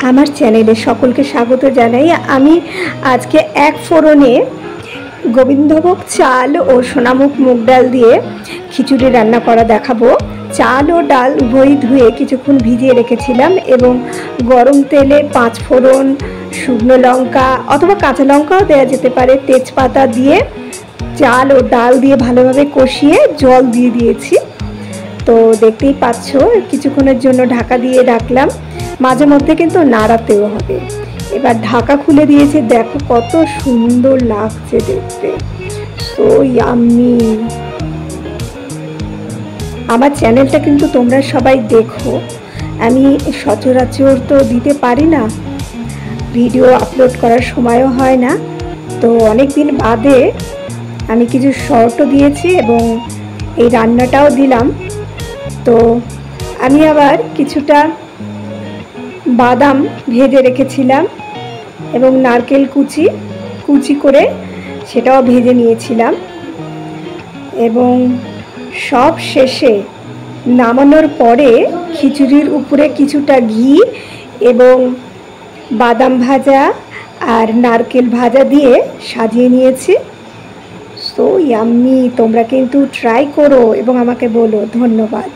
আমার চ্যানেলে সকলকে স্বাগত জানাই। আমি আজকে এক ফোড়নে গোবিন্দভোগ চাল ও সোনামুখ মুগ ডাল দিয়ে খিচুড়ি রান্না করা দেখাবো। চাল ও ডাল উভয়ই ধুয়ে কিছুক্ষণ ভিজিয়ে রেখেছিলাম এবং গরম তেলে 5 ফোড়ন, শুকনো লঙ্কা অথবা কাঁচা লঙ্কাও দেওয়া যেতে পারে, তেজপাতা দিয়ে চাল ও ডাল দিয়ে ভালোভাবে কষিয়ে জল দিয়ে দিয়েছি। তো দেখতেই পাচ্ছ, কিছুক্ষণের জন্য ঢাকা দিয়ে রাখলাম, মাঝে মধ্যে কিন্তু নাড়াতেও হবে। এবার ঢাকা খুলে দিয়েছি, দেখো কত সুন্দর লাগছে দেখতে, সো ইয়াম্মি। আমার চ্যানেলটা কিন্তু তোমরা সবাই দেখো, আমি সচরাচর তো দিতে পারি না, ভিডিও আপলোড করার সময়ও হয় না, তো অনেক দিন বাদে আমি কিছু শর্টও দিয়েছি এবং এই রান্নাটাও দিলাম। তো আমি আবার কিছুটা বাদাম ভেজে রেখেছিলাম এবং নারকেল কুচি করে সেটাও ভেজে নিয়েছিলাম। এবং সব শেষে নামানোর পরে খিচুড়ির উপরে কিছুটা ঘি এবং বাদাম ভাজা আর নারকেল ভাজা দিয়ে সাজিয়ে নিয়েছি। সো ইয়াম্মি, তোমরা কিন্তু ট্রাই করো এবং আমাকে বলো। ধন্যবাদ।